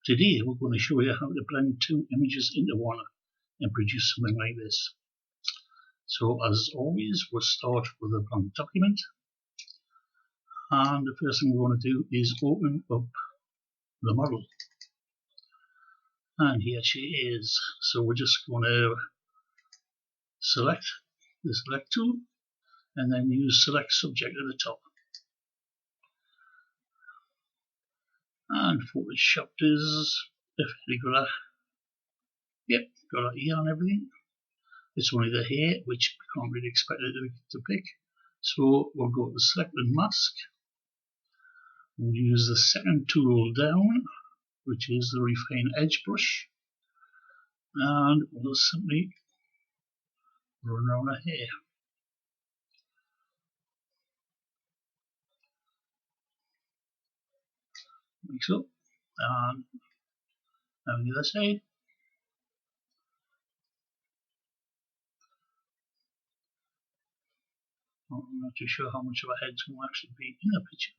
Today we're going to show you how to blend two images into one and produce something like this. So as always, we'll start with a blank document, and the first thing we're going to do is open up the model, and here she is. So we're just going to select the select tool and then use select subject at the top, and Photoshop is definitely got a ear and everything. It's only the hair, which we can't really expect it to pick. So we'll go to select and mask. We'll use the second tool down, which is the refine edge brush, and we'll simply run around her hair. Like so. And on the other side. I'm not too sure how much of a head's going to actually be in the picture,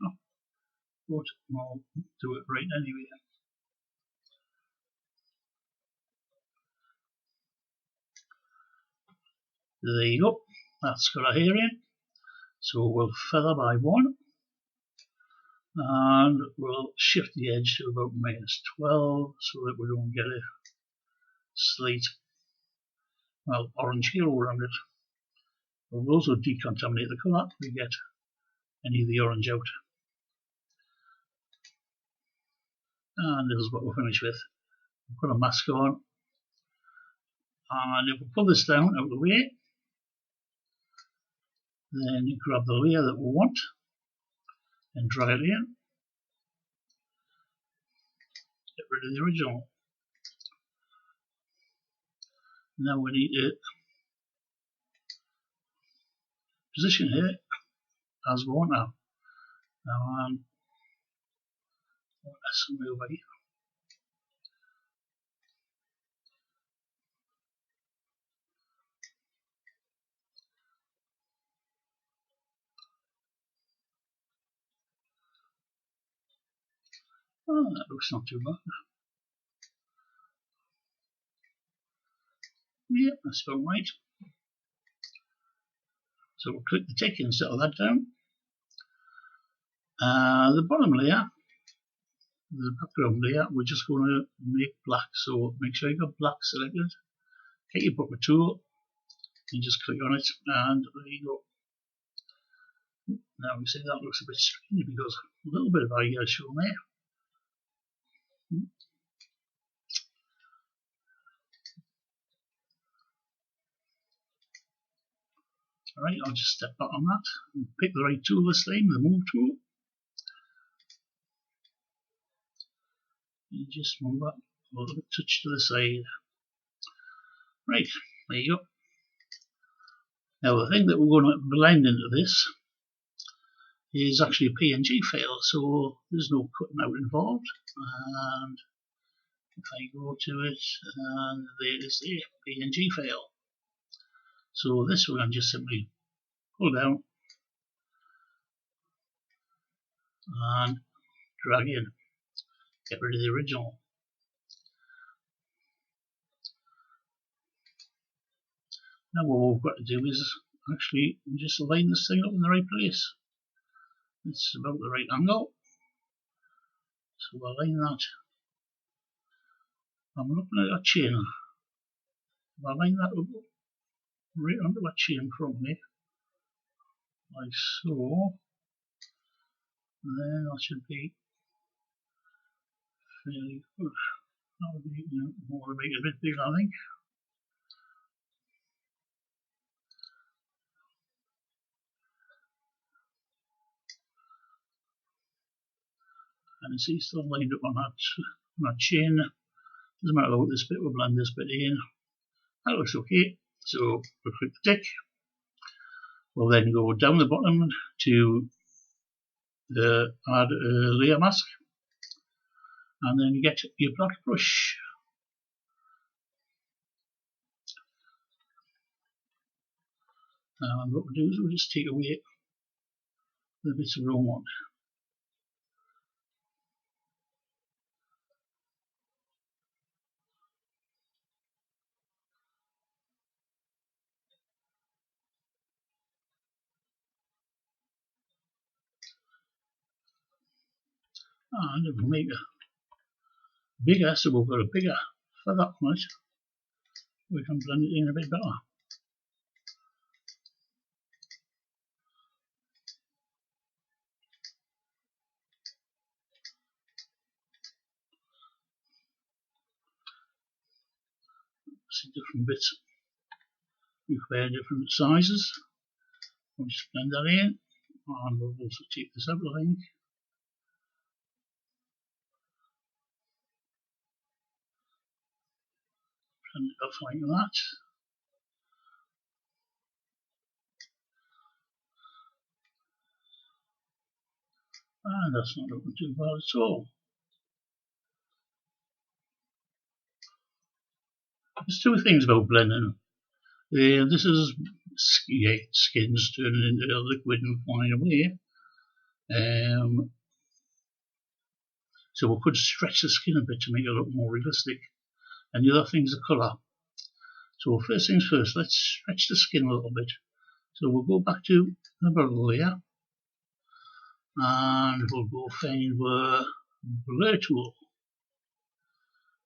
but I'll do it right anyway. There you go, that's got a hair in. So we'll feather by one, and we'll shift the edge to about -12 so that we don't get a slight, orange halo around it. We'll also decontaminate the colour if we get any of the orange out. And this is what we'll finish with. We'll put a mask on, and if we pull this down out of the way, then you grab the layer that we want and drag it in. Get rid of the original. Now we need to position here as we want now. Let's move over here. Oh, that looks not too bad. Yeah, that's about right. So we'll click the tick and settle that down. The bottom layer, the background layer, we're just going to make black. So make sure you've got black selected. Get your bucket tool and just click on it, and there you go. Now you see that looks a bit strange because a little bit of our hair shown there. Alright, I'll just step back on that and pick the right tool this time, the move tool. And just move that a little bit, touch to the side. Right, there you go. Now the thing that we're going to blend into this is actually a PNG file, so there's no cutting out involved. And if I go to it, and there is the PNG file. So this we're going to just simply pull down and drag in. Get rid of the original. Now what we've got to do is actually just line this thing up in the right place. It's about the right angle. So we'll line that. I'm looking at a chin. If I line that up right onto a chin from me, like so, then that should be fairly good. That would be, more to make it a bit bigger, I think. And you see, still lined up on that chin. Doesn't matter about this bit, we'll blend this bit in. That looks okay. So we'll click the tick. We'll then go down the bottom to add a layer mask, and then you get your black brush. And what we'll do is we'll just take away the bits we don't want. And if we make it bigger, so we've got a bigger feather on it, we can blend it in a bit better. See, different bits require different sizes. We'll just blend that in, and we'll also take this out, I think. Blend it off like that. And that's not looking too bad at all. There's two things about blending. This is skins turning into liquid and flying away. So we could stretch the skin a bit to make it look more realistic. And the other thing is the colour. So first things first, let's stretch the skin a little bit. So we'll go back to the layer, and we'll go find the blur tool.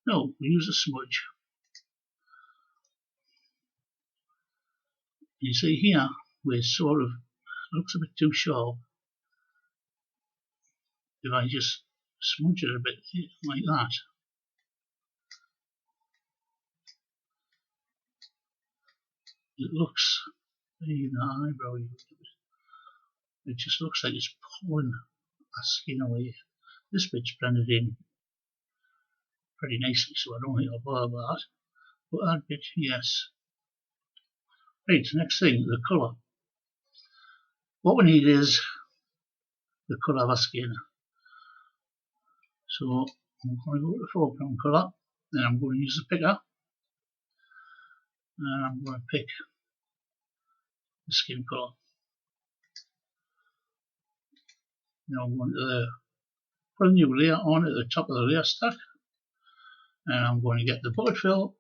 No, we use a smudge. You see here, we're sort of, looks a bit too sharp. If I just smudge it a bit like that. It looks, even the eyebrow, it just looks like it's pulling that skin away. This bit's blended in pretty nicely, so I don't think I'll bother with that. But that bit, yes. Right, next thing, the colour. What we need is the colour of our skin. So I'm going to go to the foreground colour, then I'm going to use the picker, and I'm going to pick the skin colour. Now I'm going to put a new layer on at the top of the layer stack, and I'm going to get the bucket fill,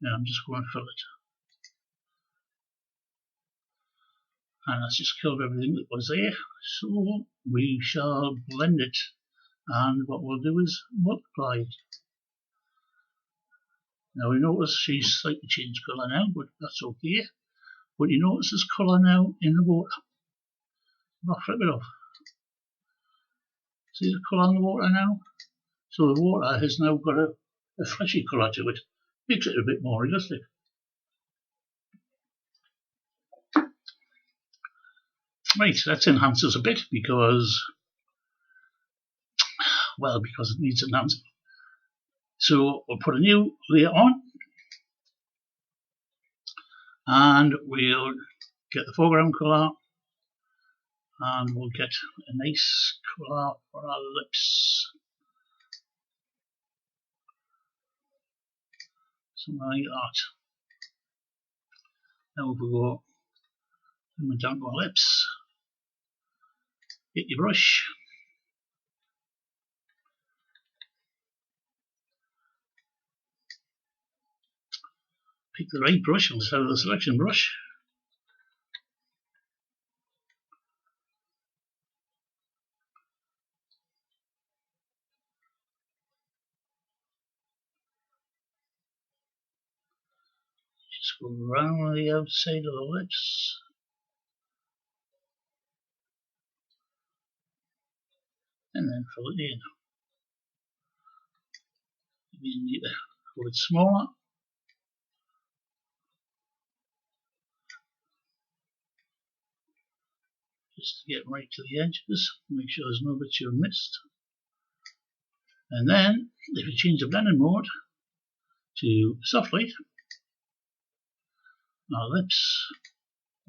and I'm just going to fill it. And that's just killed everything that was there, so we shall blend it, and what we'll do is multiply it. Now we notice she's slightly changed colour now, but that's okay. But you notice there's colour now in the water. I'll flip it off. See the colour in the water now? So the water has now got a fleshy colour to it. Makes it a bit more realistic. Right, let's enhance this a bit because it needs enhancement. So we'll put a new layer on, and we'll get the foreground colour, and we'll get a nice colour for our lips. Something like that. Now if we go down to our lips, get your brush, pick the right brush instead of the selection brush. Just go around the outside of the lips. And then fill it in. You need to go a bit smaller. Just to get right to the edges, make sure there's no bits you've missed. And then, if you change the blending mode to soft light, our lips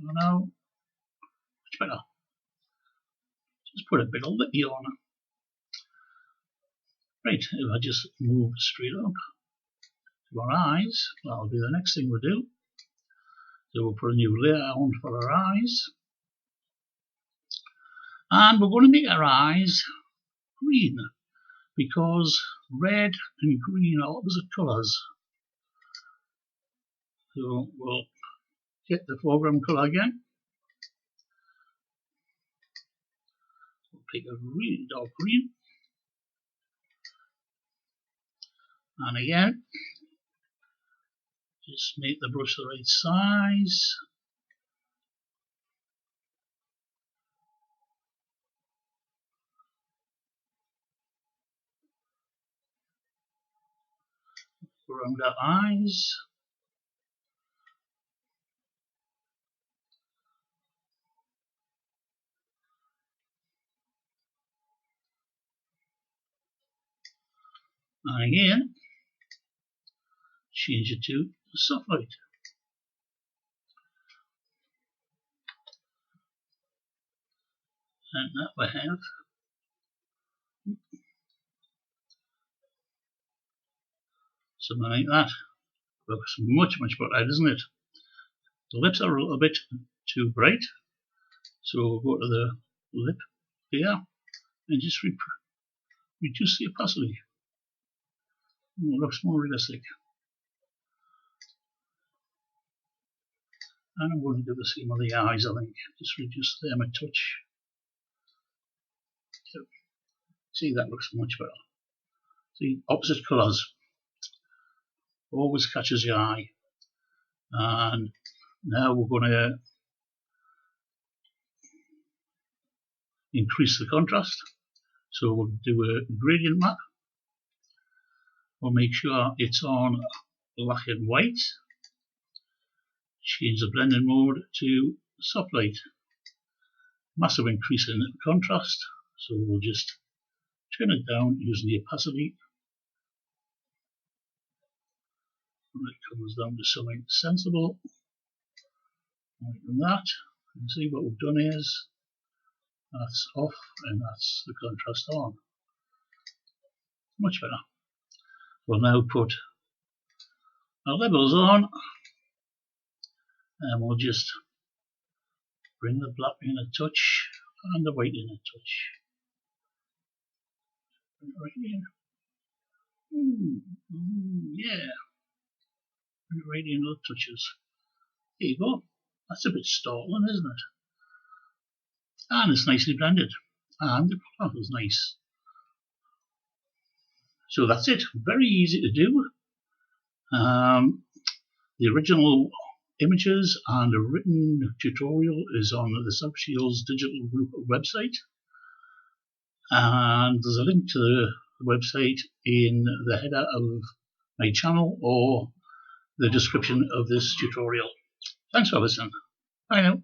are now much better. Just put a bit of lippy on it. Right, if I just move straight up to our eyes, that'll be the next thing we'll do. So we'll put a new layer on for our eyes. And we're going to make our eyes green, because red and green are opposite colours. So we'll get the foreground colour again. We'll pick a really dark green. And again, just make the brush the right size. Around our eyes. And again, change it to soft light. And that we have something like that. Looks much better, doesn't it? The lips are a little bit too bright, so we'll go to the lip here and just reduce the opacity. It looks more realistic. And I'm going to do the same with the eyes, I think. Just reduce them a touch. So, see, that looks much better. See, opposite colours always catches your eye. And now we're going to increase the contrast. So we'll do a gradient map. We'll make sure it's on black and white. Change the blending mode to soft light. Massive increase in contrast. So we'll just turn it down using the opacity. And it comes down to something sensible. Like that. And see what we've done is that's off and that's the contrast on. Much better. We'll now put our levels on and we'll just bring the black in a touch and the white in a touch. Bring it right in. Yeah. Bring it right in little touches. There you go. That's a bit startling, isn't it? And it's nicely blended. And the colour is nice. So that's it. Very easy to do. The original images and a written tutorial is on the Subshields Digital Group website. And there's a link to the website in the header of my channel or the description of this tutorial. Thanks for listening. Bye now.